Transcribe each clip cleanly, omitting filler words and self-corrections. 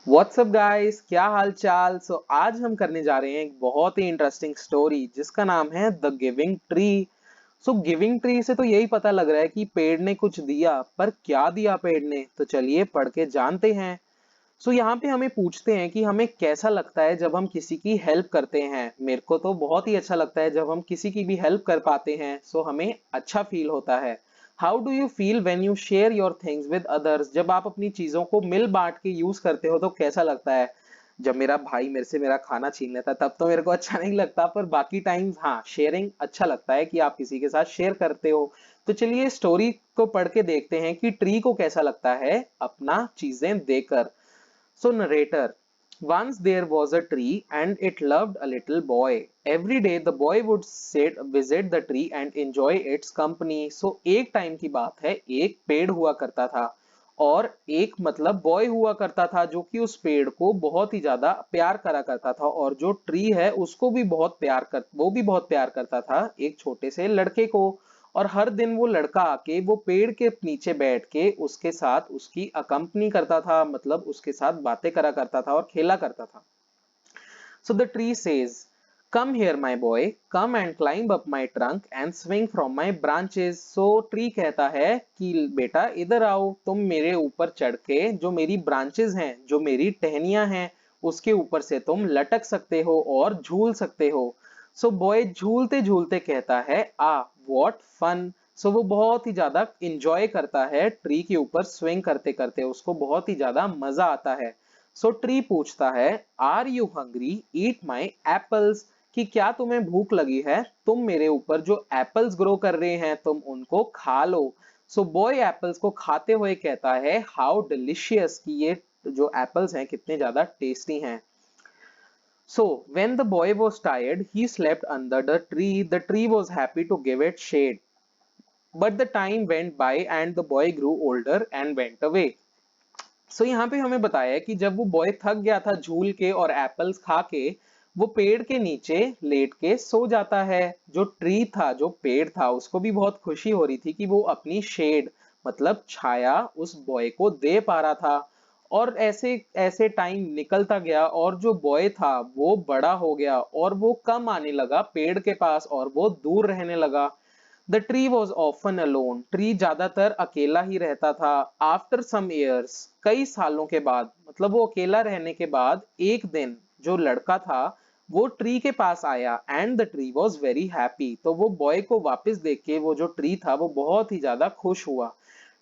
WhatsApp guys, क्या हाल चाल। आज हम करने जा रहे हैं एक बहुत ही इंटरेस्टिंग स्टोरी जिसका नाम है the giving tree. Giving tree से तो यही पता लग रहा है कि पेड़ ने कुछ दिया, पर क्या दिया पेड़ ने, तो चलिए पढ़ के जानते हैं। यहाँ पे हमें पूछते हैं कि हमें कैसा लगता है जब हम किसी की हेल्प करते हैं। मेरे को तो बहुत ही अच्छा लगता है जब हम किसी की भी हेल्प कर पाते हैं, हमें अच्छा फील होता है। How do you feel when you share your things with others? जब आप अपनी चीजों को मिल बांट के यूज करते हो तो कैसा लगता है? जब मेरा भाई मेरे से मेरा खाना छीन लेता है तब तो मेरे को अच्छा नहीं लगता, पर बाकी टाइम्स हाँ, शेयरिंग अच्छा लगता है कि आप किसी के साथ शेयर करते हो। तो चलिए स्टोरी को पढ़ के देखते हैं कि ट्री को कैसा लगता है अपना चीजें देकर। Narrator. Once there was a tree and it loved a little boy. Every day the boy would visit the tree and enjoy its company. एक टाइम की बात है, एक पेड़ हुआ करता था और एक मतलब बॉय हुआ करता था जो कि उस पेड़ को बहुत ही ज्यादा प्यार करा करता था, और जो ट्री है उसको भी वो भी बहुत प्यार करता था एक छोटे से लड़के को। और हर दिन वो लड़का आके वो पेड़ के नीचे बैठ के उसके साथ उसकी अकंपनी करता था, मतलब उसके साथ बातें करा करता था और खेला करता था। So the tree says, "Come here, my boy. Come and climb up my trunk and swing from my branches." Tree कहता है कि बेटा इधर आओ, तुम मेरे ऊपर चढ़ के जो मेरी ब्रांचेस हैं, जो मेरी टहनियां हैं, उसके ऊपर से तुम लटक सकते हो और झूल सकते हो। बॉय झूलते झूलते कहता है, व्हाट फन। वो बहुत ही ज्यादा इंजॉय करता है ट्री के ऊपर स्विंग करते करते, उसको बहुत ही ज्यादा मजा आता है। ट्री पूछता है, are you hungry, eat my apples, कि क्या तुम्हें भूख लगी है, तुम मेरे ऊपर जो एप्पल्स ग्रो कर रहे हैं तुम उनको खा लो। बॉय एप्पल्स को खाते हुए कहता है, हाउ डिलिशियस, कि ये जो एप्पल्स हैं कितने ज्यादा टेस्टी हैं। When the boy was tired, he slept under the tree. The tree was happy to give it shade. But the time went by and the boy grew older and went away. यहाँ पे हमें बताया है कि जब वो boy थक गया था झूल के और एप्पल्स खा के, वो पेड़ के नीचे लेट के सो जाता है। जो ट्री था, जो पेड़ था, उसको भी बहुत खुशी हो रही थी कि वो अपनी शेड मतलब छाया उस बॉय को दे पा रहा था। और ऐसे ऐसे टाइम निकलता गया और जो बॉय था वो बड़ा हो गया और वो कम आने लगा पेड़ के पास और वो दूर रहने लगा। The tree was often alone, tree ज्यादातर अकेला ही रहता था। आफ्टर सम ईयर्स, कई सालों के बाद, मतलब वो अकेला रहने के बाद एक दिन जो लड़का था वो ट्री के पास आया and the tree was very happy. तो वो बॉय को वापस देख के वो जो ट्री था वो बहुत ही ज्यादा खुश हुआ।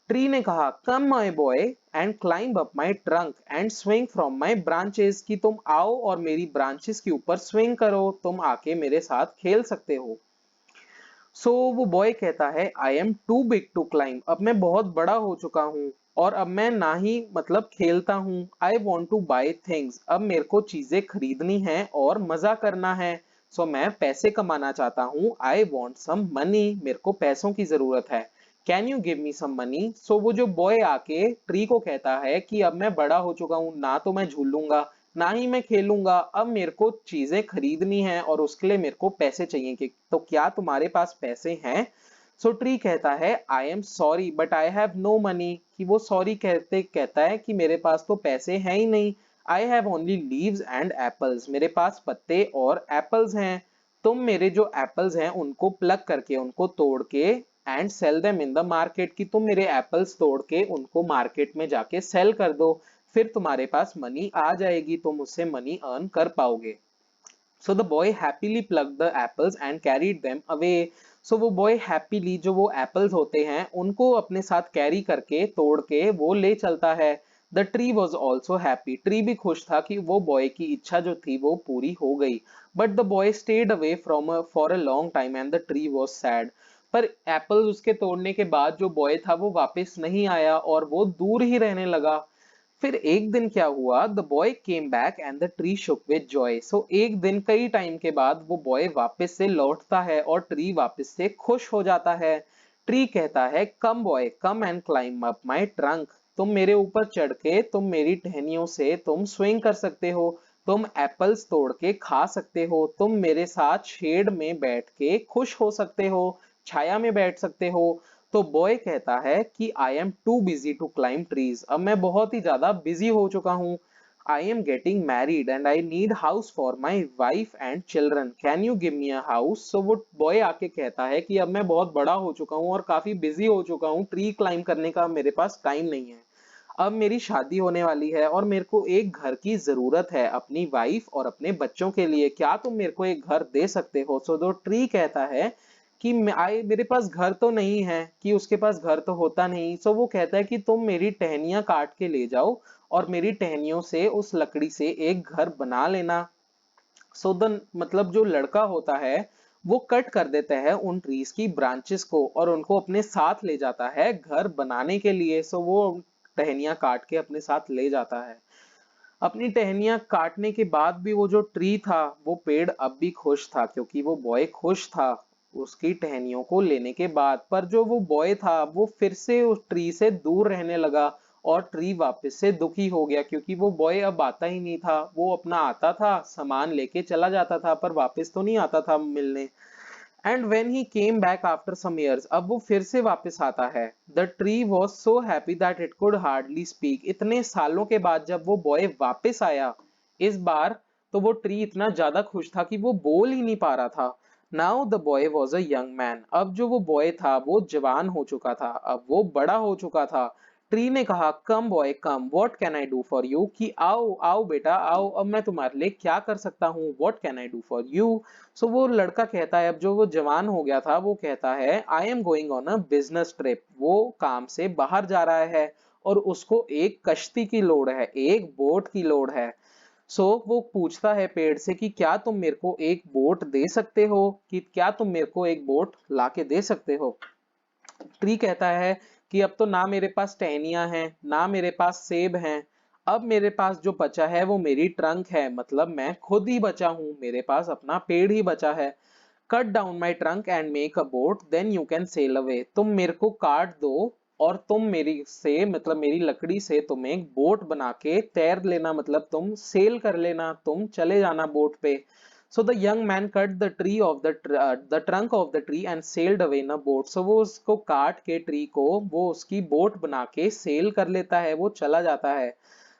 ट्री ने कहा, come my boy and climb up my trunk and swing from my branches, कि तुम आओ और मेरी ब्रांचेस के ऊपर स्विंग करो, तुम आके मेरे साथ खेल सकते हो। वो बॉय कहता है, I am too big to climb, अब मैं बहुत बड़ा हो चुका हूँ और अब मैं ना ही मतलब खेलता हूँ। I want two by things, अब मेरे को चीजें खरीदनी है और मजा करना है। मैं पैसे कमाना चाहता हूँ। आई वॉन्ट सम मनी, मेरे को पैसों की जरूरत है। Can you give me some money? वो जो बॉय आके ट्री को कहता है कि अब मैं बड़ा हो चुका हूँ, ना तो मैं झूलूंगा ना ही मैं खेलूंगा, अब मेरे को चीजें खरीदनी है और उसके लिए मेरे को पैसे चाहिए, कि तो क्या तुम्हारे पास पैसे हैं? ट्री कहता है, I am sorry but I have no money, कि वो सॉरी कहते कहता है कि मेरे पास तो पैसे हैं ही नहीं। I have only leaves and apples, मेरे पास पत्ते और एप्पल्स हैं। तुम मेरे जो एप्पल्स हैं उनको प्लग करके, उनको तोड़ के and sell them in the market, कि तुम मेरे एप्पल्स तोड़ के उनको मार्केट में जाके सेल कर दो, फिर तुम्हारे पास मनी आ जाएगी, तुम उससे मनी अर्न कर पाओगे। The boy happily plucked the apples and carried them away. वो बॉय हैप्पीली जो वो एप्पल्स होते हैं उनको अपने साथ कैरी करके तोड़ के वो ले चलता है। The tree was also happy, tree भी खुश था कि वो बॉय की इच्छा जो थी वो पूरी हो गई। But the boy stayed away from for a long time and the tree was sad. पर एप्पल्स उसके तोड़ने के बाद जो बॉय था वो वापस नहीं आया और वो दूर ही रहने लगा। फिर एक दिन क्या हुआ, the boy came back and the tree shook with joy. एक दिन कई टाइम के बाद वो बॉय वापस से लौटता है और ट्री वापस से खुश हो जाता है। ट्री कहता है, come boy come and climb up my trunk, तुम मेरे ऊपर चढ़ के तुम मेरी टहनियों से तुम स्विंग कर सकते हो, तुम एप्पल्स तोड़ के खा सकते हो, तुम मेरे साथ शेड में बैठ के खुश हो सकते हो, छाया में बैठ सकते हो। तो बॉय कहता है कि I am too busy to climb trees, अब मैं बहुत ही ज्यादा बिजी हो चुका हूँ। I am getting married and I need house for my wife and children. Can you give me a house? So वो बॉय आके कहता है कि अब मैं बहुत बड़ा हो चुका हूँ और काफी बिजी हो चुका हूँ, ट्री क्लाइम करने का मेरे पास टाइम नहीं है। अब मेरी शादी होने वाली है और मेरे को एक घर की जरूरत है अपनी वाइफ और अपने बच्चों के लिए। क्या तुम मेरे को एक घर दे सकते हो? सो दो ट्री कहता है कि मेरे पास घर तो नहीं है, कि उसके पास घर तो होता नहीं। सो वो कहता है कि तुम मेरी टहनियां काट के ले जाओ और मेरी टहनियों से उस लकड़ी से एक घर बना लेना। सो द मतलब जो लड़का होता है वो कट कर देता है उन ट्रीज की ब्रांचेस को और उनको अपने साथ ले जाता है घर बनाने के लिए। सो वो टहनियां काट के अपने साथ ले जाता है। अपनी टहनियां काटने के बाद भी वो जो ट्री था, वो पेड़ अब भी खुश था, क्योंकि वो बॉय खुश था उसकी टहनियों को लेने के बाद। पर जो वो बॉय था वो फिर से उस ट्री से दूर रहने लगा और ट्री वापस से दुखी हो गया, क्योंकि वो बॉय अब आता ही नहीं था। वो अपना आता था, सामान लेके चला जाता था, पर वापस तो नहीं आता था मिलने। And when he came back after some years, अब वो फिर से वापस आता है। The tree was so happy that it could hardly speak. इतने सालों के बाद जब वो बॉय वापस आया इस बार, तो वो ट्री इतना ज्यादा खुश था कि वो बोल ही नहीं पा रहा था। Now the boy was a young man, अब जो वो बॉय था वो जवान हो चुका था, अब वो बड़ा हो चुका था। ट्री ने कहा, come boy come, what can I do for you, कि आओ आओ बेटा आओ, अब मैं तुम्हारे लिए क्या कर सकता हूँ, what can I do for you. So वो लड़का कहता है, अब जो वो जवान हो गया था वो कहता है, I am going on a business trip. वो काम से बाहर जा रहा है और उसको एक कश्ती की लोड़ है, एक बोट की लोड़ है। सो वो पूछता है पेड़ से कि क्या तुम मेरे को एक बोट दे सकते हो, कि क्या तुम मेरे को एक बोट लाके दे सकते हो। ट्री कहता है कि अब तो ना मेरे पास टहनियां हैं, ना मेरे पास सेब हैं, अब मेरे पास जो बचा है वो मेरी ट्रंक है, मतलब मैं खुद ही बचा हूं, मेरे पास अपना पेड़ ही बचा है। Cut down my trunk and make a boat, then you can sail away. तुम मेरे को काट दो और तुम मेरी से मतलब मेरी लकड़ी से तुम एक बोट बना के तैर लेना, मतलब तुम सेल कर लेना, तुम चले जाना बोट पे। So the young man cut the tree of the trunk of the tree and sailed away in a boat. So वो उसको काट के ट्री को वो उसकी बोट बना के सेल कर लेता है, वो चला जाता है।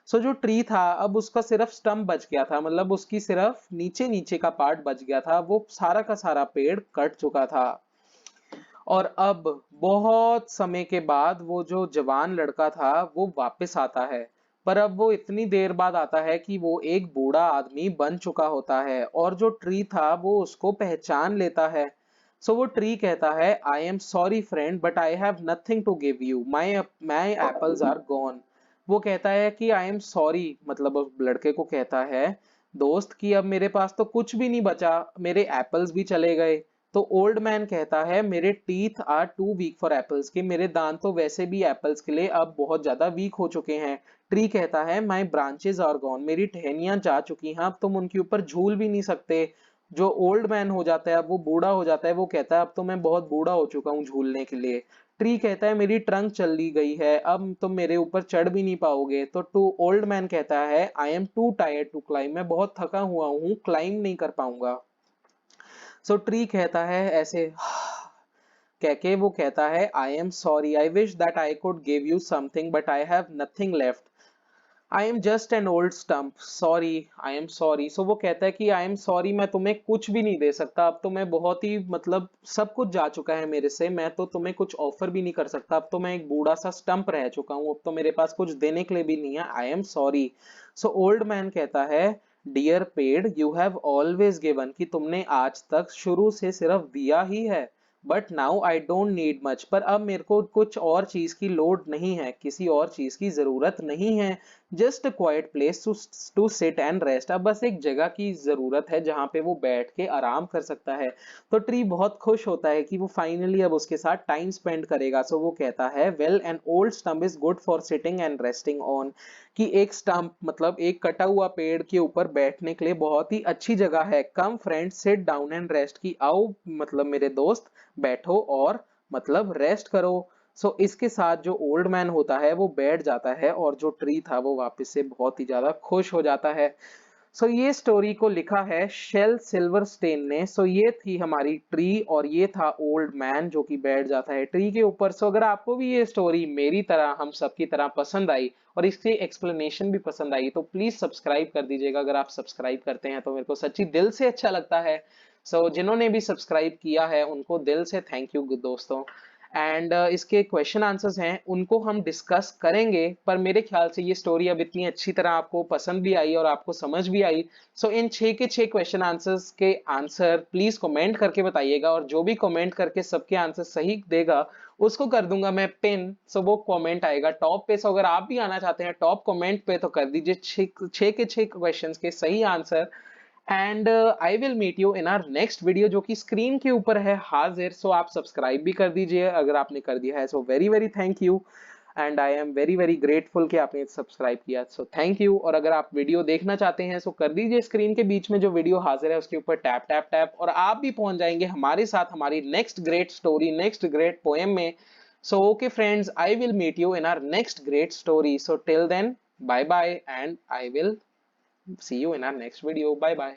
सो जो ट्री था अब उसका सिर्फ स्टम्प बच गया था, मतलब उसकी सिर्फ नीचे नीचे का पार्ट बच गया था, वो सारा का सारा पेड़ कट चुका था। और अब बहुत समय के बाद वो जो जवान लड़का था वो वापस आता है। पर अब वो इतनी देर बाद आता है कि वो एक बूढ़ा आदमी बन चुका होता है और जो ट्री था वो उसको पहचान लेता है। सो वो ट्री कहता है, I am sorry friend but I have nothing to give you, my my apples are gone. वो कहता है कि आई एम सॉरी, मतलब उस लड़के को कहता है दोस्त कि अब मेरे पास तो कुछ भी नहीं बचा, मेरे एप्पल्स भी चले गए। तो ओल्ड मैन कहता है, मेरे teeth are too weak for apples, कि मेरे दांत तो वैसे भी एप्पल्स के लिए अब बहुत ज्यादा वीक हो चुके हैं। ट्री कहता है, माई ब्रांचेस आर गॉन, मेरी टहनियां जा चुकी हैं, अब तुम उनके ऊपर झूल भी नहीं सकते। जो ओल्ड मैन हो जाता है, अब वो बूढ़ा हो जाता है, वो कहता है अब तो मैं बहुत बूढ़ा हो चुका हूँ झूलने के लिए। ट्री कहता है, मेरी ट्रंक चली गई है, अब तुम मेरे ऊपर चढ़ भी नहीं पाओगे। तो टू ओल्ड मैन कहता है, I am too tired to climb, मैं बहुत थका हुआ हूँ, क्लाइम नहीं कर पाऊंगा। सो ट्री कहता है ऐसे कह के, वो कहता है, I am sorry, I wish that I could give you something but I have nothing left, I am just an old stump, sorry, I am sorry. So वो कहता है कि आई एम सॉरी, मैं तुम्हें कुछ भी नहीं दे सकता, अब तो मैं बहुत ही मतलब सब कुछ जा चुका है मेरे से, मैं तो तुम्हें कुछ ऑफर भी नहीं कर सकता, अब तो मैं एक बूढ़ा सा स्टंप रह चुका हूँ, अब तो मेरे पास कुछ देने के लिए भी नहीं है, I am sorry. So old man कहता है, डियर पेड़ यू हैव ऑलवेज गिवन, कि तुमने आज तक शुरू से सिर्फ दिया ही है, but now I don't need much, पर अब मेरे को कुछ और चीज की लोड नहीं है, किसी और चीज की जरूरत नहीं है। Just quiet place to sit and rest, अब बस एक जगह की जरूरत है जहां पे वो बैठ के आराम कर सकता है। तो ट्री बहुत खुश होता है कि वो फाइनली अब उसके साथ टाइम स्पेंड करेगा। सो वो कहता है, well N old stump is good for sitting and resting on, कि एक स्टंप मतलब एक कटा हुआ पेड़ के ऊपर बैठने के लिए बहुत ही अच्छी जगह है। Come friends sit down and rest, की आओ मतलब मेरे दोस्त बैठो और मतलब रेस्ट करो। सो इसके साथ जो ओल्ड मैन होता है वो बैठ जाता है और जो ट्री था वो वापस से बहुत ही ज्यादा खुश हो जाता है। सो ये स्टोरी को लिखा है शेल सिल्वरस्टेन ने। सो ये थी हमारी ट्री और ये था ओल्ड मैन जो कि बैठ जाता है ट्री के ऊपर। सो अगर आपको भी ये स्टोरी मेरी तरह, हम सबकी तरह पसंद आई और इसकी एक्सप्लेनेशन भी पसंद आई तो प्लीज सब्सक्राइब कर दीजिएगा। अगर आप सब्सक्राइब करते हैं तो मेरे को सच्ची दिल से अच्छा लगता है। सो जिन्होंने भी सब्सक्राइब किया है उनको दिल से थैंक यू दोस्तों। एंड इसके क्वेश्चन आंसर्स हैं उनको हम डिस्कस करेंगे, पर मेरे ख्याल से ये स्टोरी अब इतनी अच्छी तरह आपको पसंद भी आई और आपको समझ भी आई। सो इन 6 के 6 क्वेश्चन आंसर्स के आंसर प्लीज कमेंट करके बताइएगा, और जो भी कमेंट करके सबके आंसर सही देगा उसको कर दूंगा मैं पिन। सो वो कमेंट आएगा टॉप पे। सो अगर आप भी आना चाहते हैं टॉप कमेंट पे तो कर दीजिए 6 के 6 क्वेश्चंस के सही answer. And I will meet you in our next video जो कि स्क्रीन के ऊपर है हाजिर। सो आप सब्सक्राइब भी कर दीजिए अगर आपने कर दिया है। So very very thank you, and I am very very grateful कि आपने सब्सक्राइब किया। So thank you. और अगर आप वीडियो देखना चाहते हैं सो कर दीजिए स्क्रीन के बीच में जो वीडियो हाजिर है उसके ऊपर टैप टैप टैप, और आप भी पहुंच जाएंगे हमारे साथ हमारी next great story, next great poem में। So okay friends, I will meet you in our next great story. So till then, bye bye, and I will see you in our next video. Bye bye.